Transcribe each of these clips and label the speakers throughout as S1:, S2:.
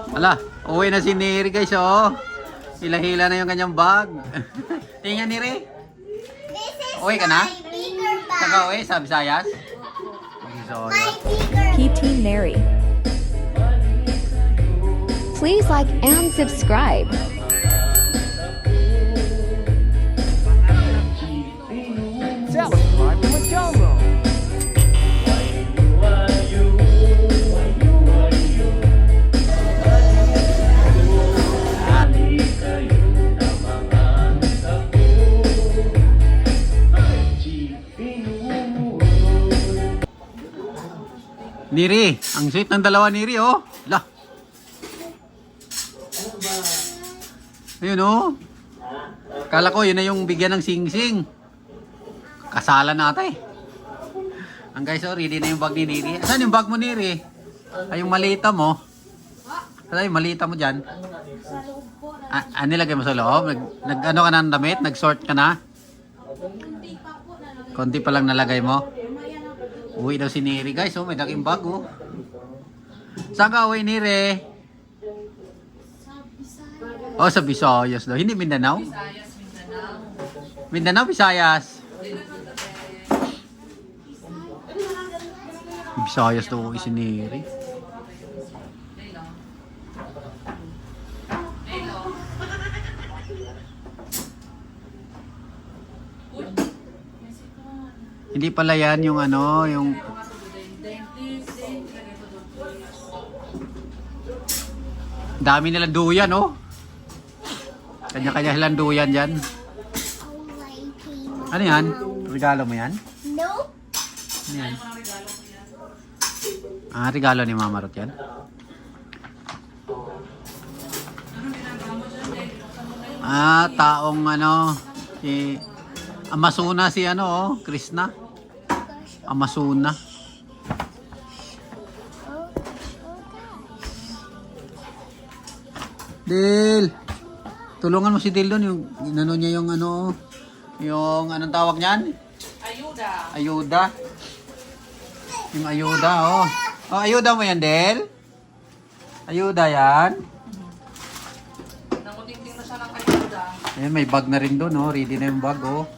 S1: Ala, uwi na si Neri guys, oh. Hila-hila na yung kanyang bag. Tingnan Neri. Uwi ka na? Saka uwi sa Visayas?
S2: PT Neri. Please like and subscribe.
S3: Subscribe to my channel.
S1: Neri, ang sweet ng dalawa Neri, oh. Lah. Ayun, oh. Kala ko yun na yung bigyan ng sing-sing. Kasalan natin. Ang guys, oh, ready na yung bag ni Neri. Saan yung bag mo Neri? Ay, yung malita mo. Saan yung malita mo dyan? Nilagay mo sa loob? Nag-ano ka na ng damit? Nag-sort ka na? Konti pa lang nalagay mo? Uwi daw si Neri guys, oh, may daking bag, oh. Saan ka uwi Neri? Oh, sa Visayas daw. Hindi Mindanao? Mindanao, Visayas. Visayas daw uwi si Neri. Hindi pala yan yung ano, yung dami nilang duyan, oh. Kanya-kanya silang duyan dyan. Ano yan? Regalo mo yan?
S4: No.
S1: Ano yan? Ah, regalo ni Mama Ruth yan? Ah, taong ano, si Amasuna si ano, oh, Krishna. Amasuna. Dil, tulungan mo si Dil doon, yung inano niya yung ano, yung anong tawag niyan?
S5: Ayuda.
S1: Ayuda. Yung ayuda, oh. Oh, ayuda mo yan, Del? Ayuda yan.
S5: Nanguting-ting na siya ng ayuda.
S1: Ayan, may bag na rin doon, oh. Ready na yung bag, oh.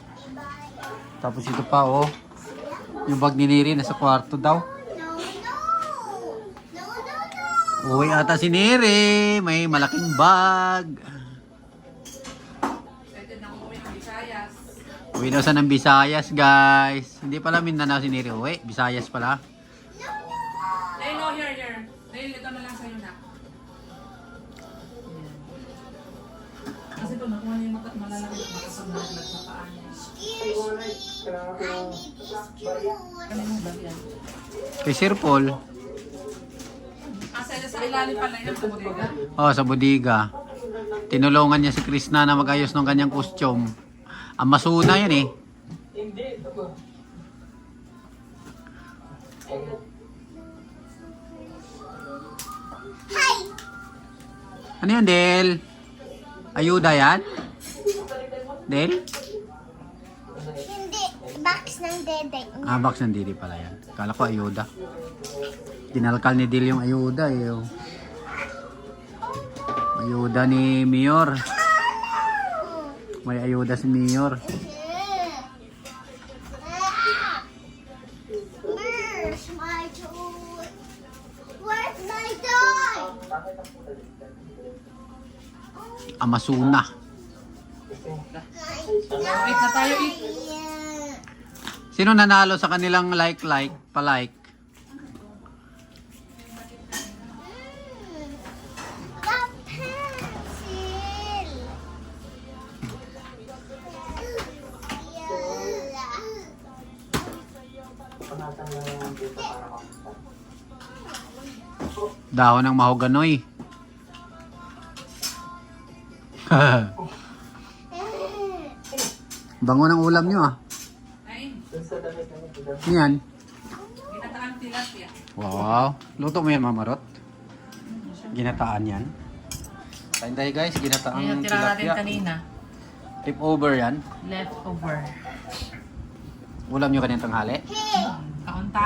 S1: Tapos ito pa, oh. Yung bag ni Neri nasa kwarto daw. Uwi ata si Neri. May malaking bag.
S5: Pwede na umuwi ng Visayas.
S1: Uwi daw sa ng Visayas, guys. Hindi pala Mindanao si Neri. Uwi, Visayas pala.
S5: Nail, no, here. Nail, ito na lang sa'yo na. Kasi pag nakuha niya yung malalaki, makasablog na paan niya. Kanino ba yan?
S1: Kay Sir Paul.
S5: Sa ilalim pala yan, sa bodega.
S1: Oh, sa bodega. Tinulungan niya si Krishna na mag-ayos ng kanyang costume. Ang masuna yan, eh.
S4: Hi.
S1: Ano yan, Del? Ayuda yan? Del?
S4: Hindi. Box ng dede.
S1: Ah, box ng Didi pala yan. Kala ko ayuda. Dinalkal ni Dil yung ayuda, eh. Oh. Ayuda ni Mayor. May ayuda si Mayor.
S4: Where's my toy? Where's my toy?
S1: Amasuna.
S5: Wait na tayo, eh.
S1: Sino nanalo sa kanilang like, pa-like?
S4: The pencil.
S1: Dahon ng mahoganoy. Bango ng ulam nyo, ah.
S5: Ay,
S1: Ano yan?
S5: ginataang tilapia.
S1: Wow. Luto mo yan, Mama Ruth? Ginataan yan. Kain tayo guys, ginataang
S5: Yung tira natin
S1: tilapia.
S5: kanina.
S1: Tip over yan.
S5: Leftover.
S1: Ulam nyo kanyang tanghali.
S5: Kaunta.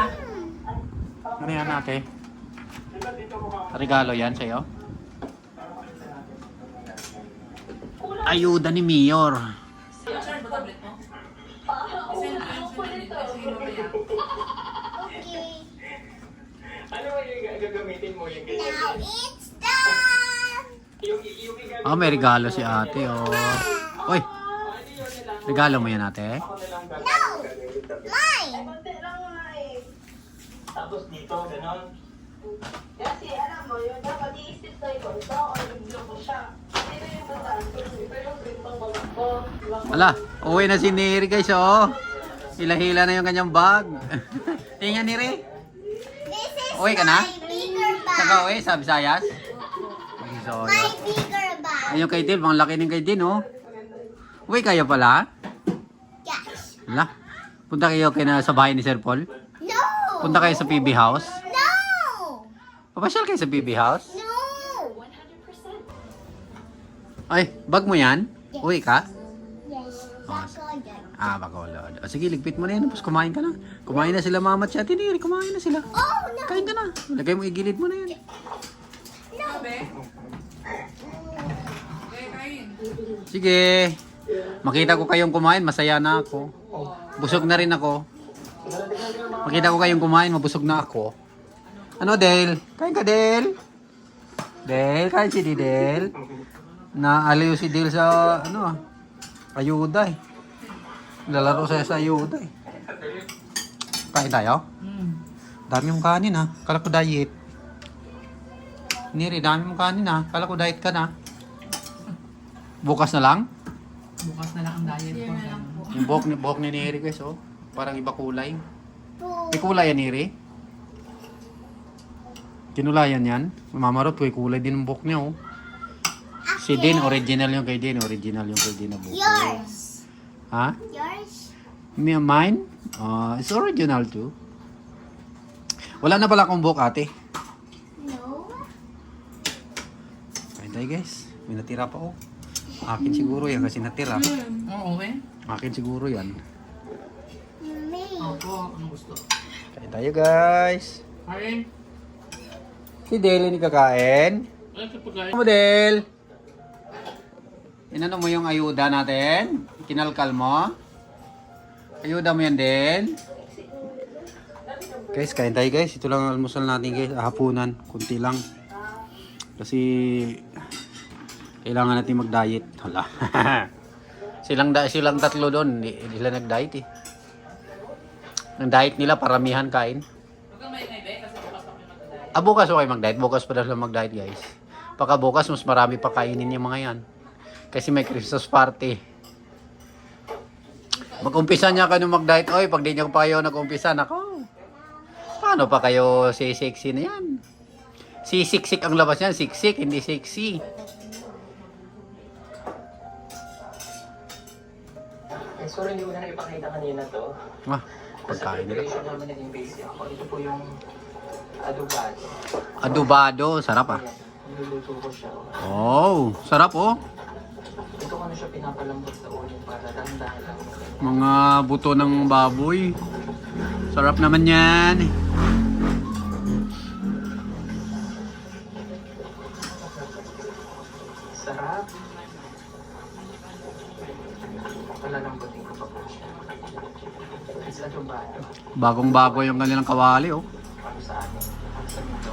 S1: Ano yan ate? Regalo yan sa'yo? ayuda ni Mayor.
S5: Charge mo tablet mo? Isend ko yung sinunod ko. Sige mamaya.
S4: Okay.
S3: Ano ba yung gagamitin mo yung ganyan?
S4: Now it's done.
S3: Yung gagamitin
S1: Oh, may regalo si ate, oh. Uy, regalo mo yan, ate?
S3: ko na lang
S4: No.
S3: gagawin.
S4: Mine.
S3: Tapos dito, ganon.
S6: Kasi alam mo, yun dapat iisip tayo ko, ito o i-blow ko siya. Sino yung tandaan ko? Ito yung printong balag ko.
S1: Ala, uwi na si Neri guys, oh. Hila-hila na yung kanyang bag. Tingnan Neri.
S4: This is
S1: Uwi ka na?
S4: my bigger
S1: Saan ka
S4: bag.
S1: uwi? Sa Visayas? So,
S4: My bigger bag.
S1: ayun kay Din, mga laki ng kay Din, oh. Uwi kayo pala?
S4: Yes.
S1: Ala, punta kayo sa bahay ni Sir Paul?
S4: No.
S1: Punta kayo sa PB House?
S4: No.
S1: Papasyal kayo sa PB House?
S4: No.
S1: Ay, bag mo yan? Uwi ka?
S4: Yes.
S1: Oh,
S4: That's all done.
S1: Ah, Bacolod. O sige, ligpit mo na yan. Tapos kumain ka na. Kumain na sila mama at si Ate Neri. Kumain na sila.
S4: Oh no.
S1: Kain ka na. Lagay mo, igilid mo na yan.
S5: Sabi? Okay, kain.
S1: Sige. Makita ko kayong kumain, masaya na ako. Busog na rin ako. Makita ko kayong kumain, mabusog na ako. Ano, Dale? Kain ka, Dale? Dale, kain si Dale. Naaliw si Dale sa, ayuda eh. Lalaro siya sa ayuda eh. Kain tayo? Dami mong kanin ha. Kala ko diet. Neri, dami mong kanin ha. Kala ko diet ka na. Bukas na lang?
S5: Bukas na lang ang diet ko.
S1: Yung buhok ni Neri guys, oh. Parang iba kulay.
S4: Two.
S1: May kulay yan, Neri. Kinulayan yan. Mamarot, may kulay din ang buhok niya, oh. Si Din, original yung kay Din. Original yung kay Din na buhok.
S4: Yours.
S1: Ha?
S4: Yours.
S1: Mine? It's original too. Wala na pala akong buhok, ate.
S4: No.
S1: Kain tayo, guys. May natira pa, oh. Akin siguro yan kasi natira.
S5: Oo, eh.
S1: Akin siguro yan.
S4: Me.
S5: Opo, ano gusto?
S1: Kain tayo, guys.
S5: Kain.
S1: Si Dale hindi kakain.
S5: Ano sa pagkain?
S1: Model. Inano mo yung ayuda natin? Kinalkal mo? Ayuda mo yan din? Guys, kain tayo guys. Ito lang ang almusal natin guys. Hapunan. Kunti lang. Kasi kailangan natin mag-diet. Hala. silang tatlo doon. Hindi sila nag-diet eh. Ang diet nila paramihan kain.
S5: Huwag kang may be, kasi bukas pa kami mag-diet.
S1: Bukas okay mag-diet. Bukas pa daw sila mag-diet guys. Pagka bukas, mas marami pa kainin yung mga yan. Kasi may Christmas party. Mag-umpisa niya kayo mag-diet. Oy, pag di niya pa kayo nag-umpisa, nako. Paano pa kayo sexy na yan? Siksik ang labas yan. Siksik, hindi sexy.
S3: Sorry, hindi ko na ipakita kanina to.
S1: Ah, pagkain nila.
S3: Preparation namin naging basic ako. Ito po yung adobado.
S1: Adobado. Sarap ah.
S3: Niluluto ko siya.
S1: Oh, sarap oh.
S3: Ito ko na siya pinapalambot sa ulo para dahan-dahan lang.
S1: Mga buto ng baboy. Sarap naman yan.
S3: Sarap. Palalambutin ko pa po siya. It's adobado.
S1: Bagong-bago yung kanilang kawali oh.
S3: Para sa amin. Para sa mundo.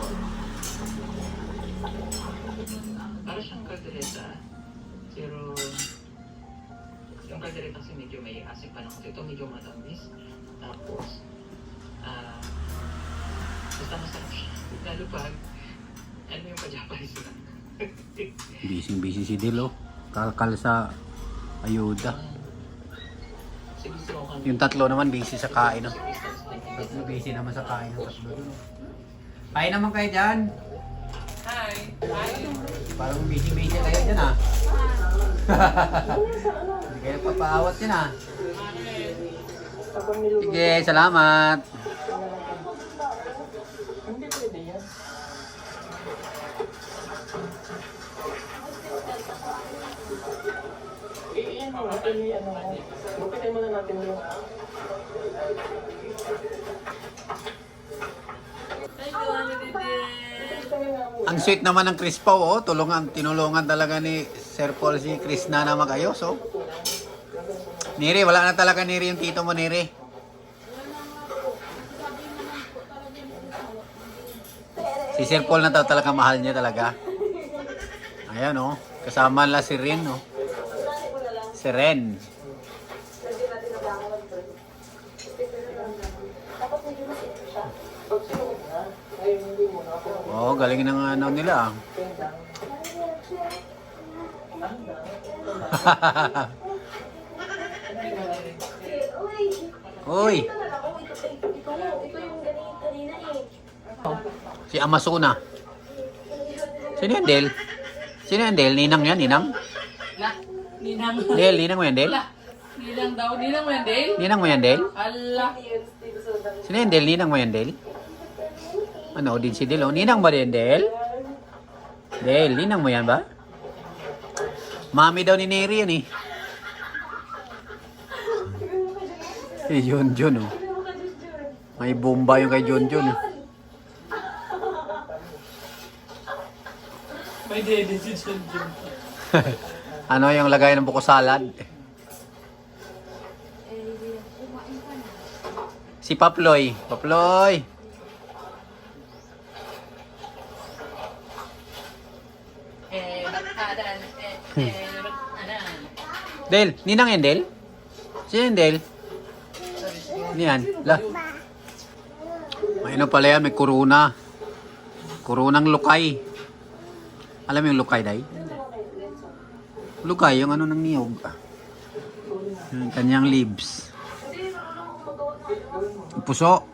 S3: Para siyang kaldereta. Pero yung kaldereta kasi medyo may asin pa na kasi ito medyo matamis. Tapos basta masarap siya. Lalo pag ano yung pa-Japanese na.
S1: Busy si Dilo. Kalkal sa ayuda.
S3: Sige, so kami.
S1: Yung tatlo naman busy sa kain. No? Tatlo busy naman sa kain. Tatlo. Kain naman kayo dyan.
S5: Hi. Hi.
S1: Parang busy kayo dyan ah. Hindi kayo papaawat dyan ah. Sige, salamat.
S3: Hindi pwede yan. Iyan mo natin yung ano. Bukitin muna natin yung
S1: Ang sweet naman ng Crispo oh. Tinulungan talaga ni Sir Paul si Krishna na mag-ayos, oh. Neri, wala na talaga Neri yung tito mo, Neri. Si Sir Paul na talaga mahal niya talaga. Ayan, oh. Kasama la si Ren, oh. Si Ren. Oh, galing ng ano nila. Uy,
S6: Ito yung kanina eh.
S1: si Amazona. Sino yan, Del? Sino yan, Del? Ninang yan, Ninang?
S5: Ninang.
S1: Del, Ninang mo yan, Del?
S5: Ninang daw. Ninang mo yan, Dale?
S1: Ninang mo yan, Del?
S5: Ala.
S1: Sino yan, Del? Ninang mo yan, Del? Ano din si Del, oh? Ninang ba din, Del? Del, ninang mo yan ba? Mami daw ni Neri yan, eh. Si Junjun, oh. May bomba yung kay Junjun, eh.
S5: May dede si John.
S1: Ano yung lagay ng buko salad? Si Paploy. Paploy. Del, ninang yan, Del? Sino yan, Del? Ano yan? La. May ano pala yan, may kuruna. Kurunang lukay. Alam mo yung lukay, Day? Lukay, yung ano ng niyog. Yung kanyang leaves. Puso.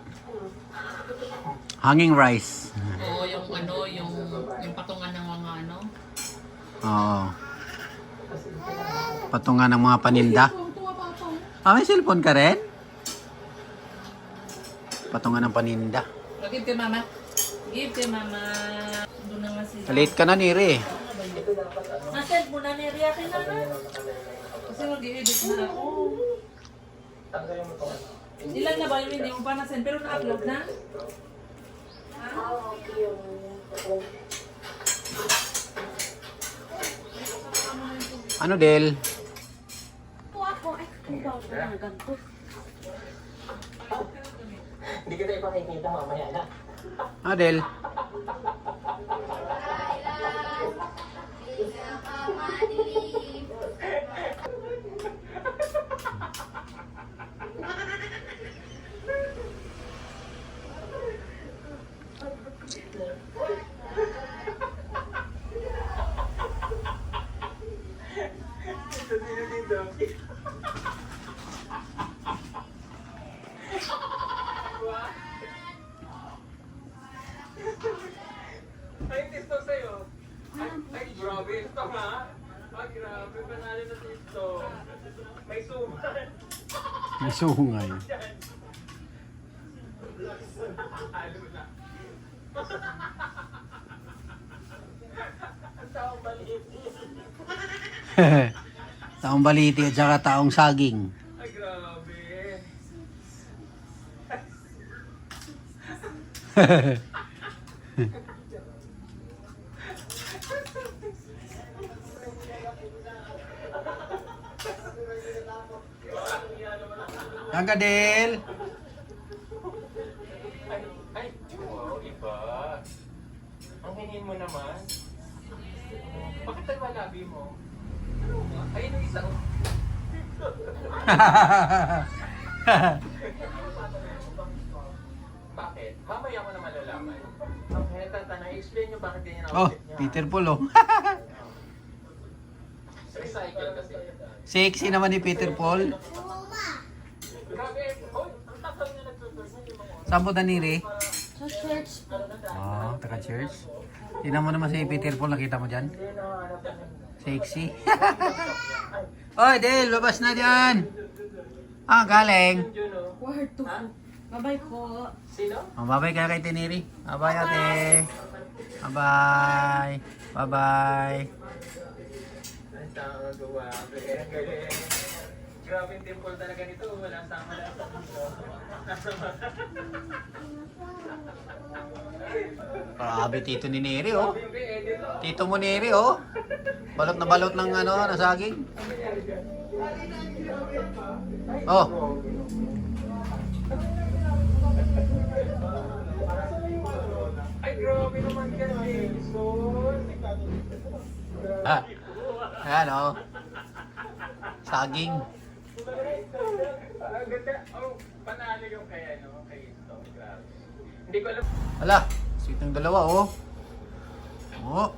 S1: Hanging rice.
S5: Oo, yung ano, yung patungan ng mga ano.
S1: Oo. Patungan ng mga paninda. Ah, may cellphone ka rin? Patungan ng paninda.
S5: Give kay mama. Give kay mama. Doon naman sila.
S1: Late ka na, Niri.
S5: Nasend mo na ni Ria kay nana. Kasi mag-i-edit na ako. Ilan na ba yung hindi mo pa nasend? Pero na-upload na?
S1: Ano, Del?
S3: Hindi kita ipakikita mamaya na.
S1: Ah, Del?
S3: Ay, tisto sa'yo. Ay, grabe. Ito nga. Ay, grabe. Panalo na tisto. May suman.
S1: May sungay.
S3: Halo na. Ang taong maliit.
S1: Taong baliti at saka taong saging.
S3: Ay, grabe.
S1: Yan ka, Del?
S3: Ay, wow, iba. Ang hinin mo naman. Bakit tayo malabi mo? Ano nga? Ayun yung isa. Oh. Bakit? Mamaya ko na malalaman. Ang heta, explain nyo bakit ganyan ang
S1: Oh,
S3: outfit niya.
S1: Peter Paul, oh.
S3: Recycle kasi.
S1: Sexy naman ni Peter Paul.
S3: Grabe, oh, ang tagal niya nagtuturn yung mga
S1: Saan po, Niri?
S4: Sa church.
S1: Oh, taga-church. Tingnan mo naman si Peter Paul, nakita mo dyan? Sexy. Oy, Del, labas na dyan. Ah, galing.
S5: Kwarto ko. Bye-bye po.
S3: Sino?
S1: Oh, bye-bye ka kay Tiniri. Bye-bye, ate. Bye-bye. Bye-bye.
S3: Ang tama gawa. Ang galing. Grabe yung temple talaga nito. Wala sama na sa dito.
S1: Grabe, tito ni Neri, oh.
S3: Yung kay Edith, oh.
S1: Tito mo, Neri, oh. Balot na balot ng ano, na saging. Oh.
S3: Ay, grabe naman yan, Jason.
S1: Ah. Ayan oh. Saging.
S3: Ang ganda. Oh, panalo yung kaya, no? Kay Stone. Grabe. Hindi ko alam.
S1: Ala, sweet ng dalawa oh. Oh.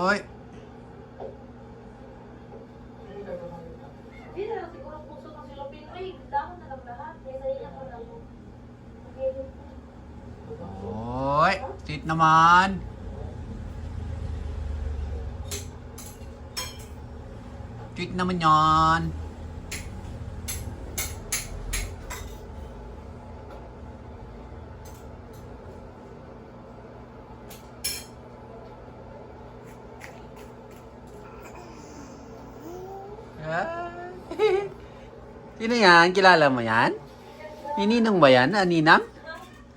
S1: Oy.
S6: Hindi na lang siguro puso ng silopin. Ay, dahon na lang lahat. May sayo ko lang.
S1: Oy, sweet naman. Sweet naman yan. Ah. Sino yan? Kilala mo yan? Nininong ba yan? Ninang?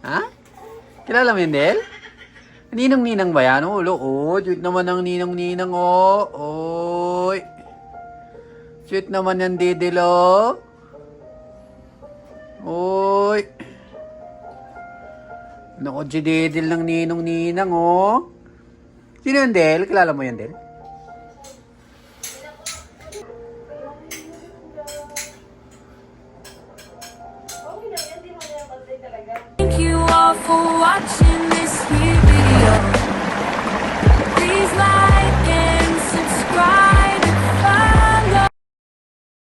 S1: Ha? Kilala mo yan, Del? Ninang-ninang ba yan? Ulo, oh. Cute naman ang ninang-ninang, oh. Oy. Cute naman yan, Didel, oh. Oy. Naku, si Didel ng ninong-ninang, oh. Sino yan, Del? Kilala mo yan, Del?
S7: Thank you all for watching this here video. Please like